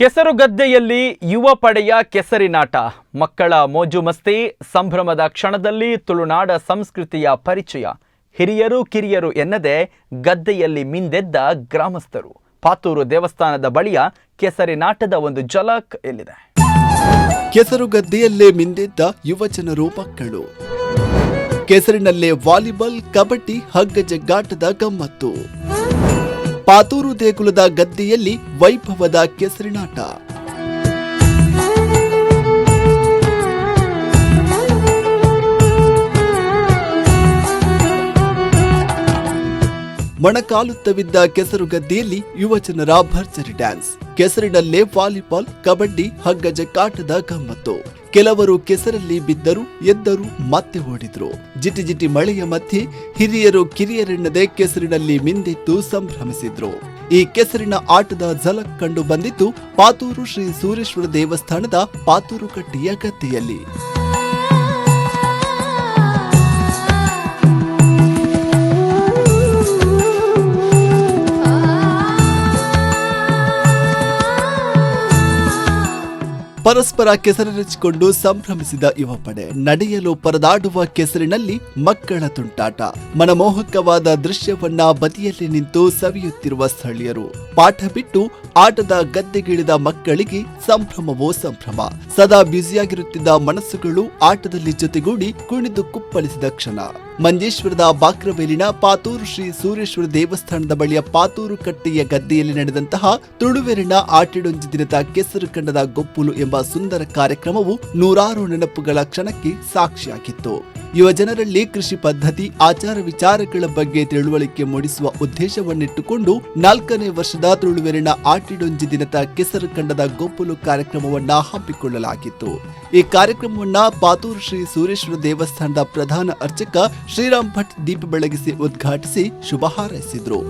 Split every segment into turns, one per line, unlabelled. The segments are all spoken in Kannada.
ಕೆಸರುಗದ್ದೆಯಲ್ಲಿ ಯುವ ಪಡೆಯ ಕೆಸರಿನಾಟ, ಮಕ್ಕಳ ಮೋಜು ಮಸ್ತಿ, ಸಂಭ್ರಮದ ಕ್ಷಣದಲ್ಲಿ ತುಳುನಾಡ ಸಂಸ್ಕೃತಿಯ ಪರಿಚಯ. ಹಿರಿಯರು ಕಿರಿಯರು ಎನ್ನದೆ ಗದ್ದೆಯಲ್ಲಿ ಮಿಂದೆದ್ದ ಗ್ರಾಮಸ್ಥರು. ಪಾತೂರು ದೇವಸ್ಥಾನದ ಬಳಿಯ ಕೆಸರಿನಾಟದ ಒಂದು ಝಲಕ್ ಎಲ್ಲಿದೆ.
ಕೆಸರುಗದ್ದೆಯಲ್ಲೇ ಮಿಂದೆದ್ದ ಯುವಜನರು, ಮಕ್ಕಳು. ಕೆಸರಿನಲ್ಲೇ ವಾಲಿಬಾಲ್, ಕಬಡ್ಡಿ, ಹಗ್ಗಜಗ್ಗಾಟದ ಗಮ್ಮತ್ತು. ಪಾತೂರು ದೇಗುಲದ ಗದ್ದೆಯಲ್ಲಿ ವೈಭವದ ಕೆಸರಿನಾಟ. ಮೊಣಕಾಲುತ್ತವಿದ್ದ ಕೆಸರುಗದ್ದೆಯಲ್ಲಿ ಯುವಜನರ ಭರ್ಜರಿ ಡ್ಯಾನ್ಸ್. ಕೆಸರಿನಲ್ಲೇ ವಾಲಿಬಾಲ್, ಕಬಡ್ಡಿ, ಹಗ್ಗಜಗ್ಗಾಟದ ಗಮ್ಮತ್ತು. ಕೆಲವರು ಕೆಸರಲ್ಲಿ ಬಿದ್ದರು, ಎದ್ದರು, ಮತ್ತೆ ಓಡಿದ್ರು. ಜಿಟಿ ಮಳೆಯ ಮಧ್ಯೆ ಹಿರಿಯರು ಕಿರಿಯರೆನ್ನದೆ ಕೆಸರಿನಲ್ಲಿ ಮಿಂದೆದ್ದು ಸಂಭ್ರಮಿಸಿದ್ರು. ಈ ಕೆಸರಿನ ಆಟದ ಝಲಕ್ ಕಂಡು ಬಂದಿದ್ದು ಪಾತೂರು ಶ್ರೀ ಸೂರೇಶ್ವರ ದೇವಸ್ಥಾನದ ಪಾತೂರು ಕಟ್ಟಿಯ ಗದ್ದೆಯಲ್ಲಿ. ಪರಸ್ಪರ ಕೆಸರೆರಚಿಕೊಂಡು ಸಂಭ್ರಮಿಸಿದ ಯುವ ಪಡೆ. ನಡೆಯಲು ಪರದಾಡುವ ಕೆಸರಿನಲ್ಲಿ ಮಕ್ಕಳ ತುಂಟಾಟ. ಮನಮೋಹಕವಾದ ದೃಶ್ಯವನ್ನ ಬದಿಯಲ್ಲಿ ನಿಂತು ಸವಿಯುತ್ತಿರುವ ಸ್ಥಳೀಯರು. ಪಾಠ ಬಿಟ್ಟು ಆಟದ ಗದ್ದೆಗಿಳಿದ ಮಕ್ಕಳಿಗೆ ಸಂಭ್ರಮವೋ ಸಂಭ್ರಮ. ಸದಾ ಬ್ಯುಸಿಯಾಗಿರುತ್ತಿದ್ದ ಮನಸ್ಸುಗಳು ಆಟದಲ್ಲಿ ಜೊತೆಗೂಡಿ ಕುಣಿದು ಕುಪ್ಪಳಿಸಿದ ಕ್ಷಣ. ಮಂಜೇಶ್ವರದ ಬಾಕ್ರವೇಲಿನ ಪಾತೂರು ಶ್ರೀ ಸೂರೇಶ್ವರ ದೇವಸ್ಥಾನದ ಬಳಿಯ ಪಾತೂರು ಕಟ್ಟೆಯ ಗದ್ದೆಯಲ್ಲಿ ನಡೆದಂತಹ ತುಳುವೆರಿನ ಆಟಿಡೊಂಜಿ ದಿನದ ಕೆಸರು ಕಂಡದ ಗೊಪ್ಪುಲು ಎಂಬ ಸುಂದರ ಕಾರ್ಯಕ್ರಮವು ನೂರಾರು ನೆನಪುಗಳ ಕ್ಷಣಕ್ಕೆ ಸಾಕ್ಷಿಯಾಗಿತ್ತು. ಯುವ ಜನರಲ್ಲಿ ಕೃಷಿ ಪದ್ಧತಿ, ಆಚಾರ ವಿಚಾರಗಳ ಬಗ್ಗೆ ತಿಳುವಳಿಕೆ ಮೂಡಿಸುವ ಉದ್ದೇಶವನ್ನಿಟ್ಟುಕೊಂಡು 4ನೇ ವರ್ಷದ ತುಳುವೆರಿನ ಆಟಿಡೊಂಜಿ ದಿನದ ಕೆಸರು ಕಂಡದ ಗೊಪ್ಪುಲು ಕಾರ್ಯಕ್ರಮವನ್ನ ಹಮ್ಮಿಕೊಳ್ಳಲಾಗಿತ್ತು. ಈ ಕಾರ್ಯಕ್ರಮವನ್ನ ಪಾತೂರು ಶ್ರೀ ಸೂರೇಶ್ವರ ದೇವಸ್ಥಾನದ ಪ್ರಧಾನ ಅರ್ಚಕ ಶ್ರೀರಾಮ್ ಭಟ್ ದೀಪ ಬೆಳಗಿಸಿ ಉದ್ಘಾಟಿಸಿ ಶುಭ ಹಾರೈಸಿದ್ರು.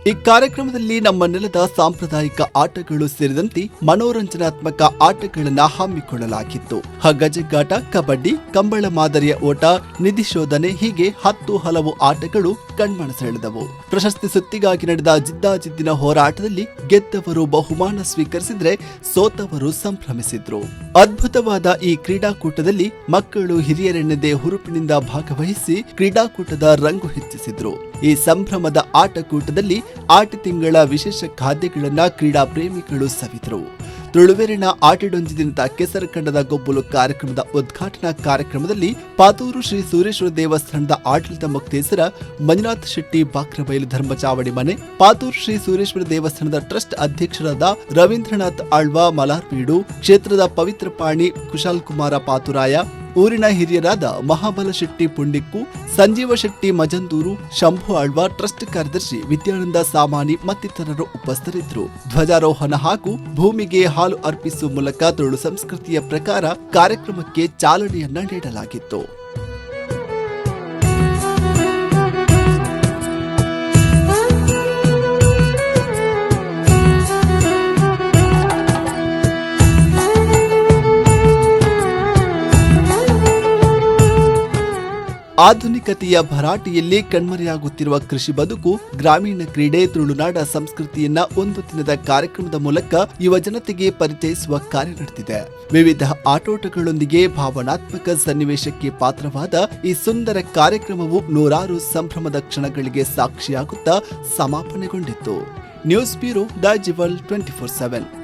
ಈ ಕಾರ್ಯಕ್ರಮದಲ್ಲಿ ನಮ್ಮ ನೆಲದ ಸಾಂಪ್ರದಾಯಿಕ ಆಟಗಳು ಸೇರಿದಂತೆ ಮನೋರಂಜನಾತ್ಮಕ ಆಟಗಳನ್ನು ಹಮ್ಮಿಕೊಳ್ಳಲಾಗಿತ್ತು. ಹಗ್ಗಜಗ್ಗಾಟ, ಕಬಡ್ಡಿ, ಕಂಬಳ ಮಾದರಿಯ ಓಟ, ನಿಧಿ ಶೋಧನೆ ಹೀಗೆ 10 ಹಲವು ಆಟಗಳು ಕಣ್ಮನ ಸೆಳೆದವು. ಪ್ರಶಸ್ತಿ ಸುತ್ತಿಗಾಗಿ ನಡೆದ ಜಿದ್ದಾಜಿದ್ದಿನ ಹೋರಾಟದಲ್ಲಿ ಗೆದ್ದವರು ಬಹುಮಾನ ಸ್ವೀಕರಿಸಿದ್ರೆ, ಸೋತವರು ಸಂಭ್ರಮಿಸಿದ್ರು. ಅದ್ಭುತವಾದ ಈ ಕ್ರೀಡಾಕೂಟದಲ್ಲಿ ಮಕ್ಕಳು ಹಿರಿಯರೆನ್ನದೇ ಹುರುಪಿನಿಂದ ಭಾಗವಹಿಸಿ ಕ್ರೀಡಾಕೂಟದ ರಂಗು ಹೆಚ್ಚಿಸಿದ್ರು. ಈ ಸಂಭ್ರಮದ ಆಟಕೂಟದಲ್ಲಿ ಆಟ ತಿಂಗಳ ವಿಶೇಷ ಖಾದ್ಯಗಳನ್ನ ಕ್ರೀಡಾ ಪ್ರೇಮಿಗಳು ಸವಿದರು. ತುಳುವೆರಿನ ಆಟಿಡೊಂಜಿ ದಿನದ ಕೆಸರು ಕಂಡದ ಗೊಬ್ಬಲು ಕಾರ್ಯಕ್ರಮದ ಉದ್ಘಾಟನಾ ಕಾರ್ಯಕ್ರಮದಲ್ಲಿ ಪಾತೂರು ಶ್ರೀ ಸೂರೇಶ್ವರ ದೇವಸ್ಥಾನದ ಆಡಳಿತ ಮುಕ್ತೇಸರ ಮಂಜುನಾಥ್ ಶೆಟ್ಟಿ ಬಾಕ್ರಬೈಲು ಧರ್ಮಚಾವಡಿ ಮನೆ, ಪಾತೂರು ಶ್ರೀ ಸೂರೇಶ್ವರ ದೇವಸ್ಥಾನದ ಟ್ರಸ್ಟ್ ಅಧ್ಯಕ್ಷರಾದ ರವೀಂದ್ರನಾಥ್ ಆಳ್ವ ಮಲಾರ್ಬೀಡು, ಕ್ಷೇತ್ರದ ಪವಿತ್ರ ಪಾಣಿ ಕುಶಾಲ್ ಕುಮಾರ ಪಾತುರಾಯ, ಊರಿನ ಹಿರಿಯರಾದ ಮಹಾಬಲ ಶೆಟ್ಟಿ ಪುಂಡಿಕ್ಕು, ಸಂಜೀವ ಶೆಟ್ಟಿ ಮಜಂದೂರು, ಶಂಭು ಆಳ್ವ, ಟ್ರಸ್ಟ್ ಕಾರ್ಯದರ್ಶಿ ವಿದ್ಯಾನಂದ ಸಾಮಾನಿ ಮತ್ತಿತರರು ಉಪಸ್ಥಿತರಿದ್ದರು. ಧ್ವಜಾರೋಹಣ ಹಾಗೂ ಭೂಮಿಗೆ ಹಾಲು ಅರ್ಪಿಸುವ ಮೂಲಕ ತುಳು ಸಂಸ್ಕೃತಿಯ ಪ್ರಕಾರ ಕಾರ್ಯಕ್ರಮಕ್ಕೆ ಚಾಲನೆಯನ್ನ ನೀಡಲಾಗಿತ್ತು. ಆಧುನಿಕತೆಯ ಭರಾಟೆಯಲ್ಲಿ ಕಣ್ಮರೆಯಾಗುತ್ತಿರುವ ಕೃಷಿ ಬದುಕು, ಗ್ರಾಮೀಣ ಕ್ರೀಡೆ, ತುಳುನಾಡ ಸಂಸ್ಕೃತಿಯನ್ನ ಒಂದು ದಿನದ ಕಾರ್ಯಕ್ರಮದ ಮೂಲಕ ಯುವ ಜನತೆಗೆ ಪರಿಚಯಿಸುವ ಕಾರ್ಯ ನಡೆದಿದೆ. ವಿವಿಧ ಆಟೋಟಗಳೊಂದಿಗೆ ಭಾವನಾತ್ಮಕ ಸನ್ನಿವೇಶಕ್ಕೆ ಪಾತ್ರವಾದ ಈ ಸುಂದರ ಕಾರ್ಯಕ್ರಮವು ನೂರಾರು ಸಂಭ್ರಮದ ಕ್ಷಣಗಳಿಗೆ ಸಾಕ್ಷಿಯಾಗುತ್ತಾ ಸಮಾಪನೆಗೊಂಡಿತ್ತು. News bureau, the jewel 24/7.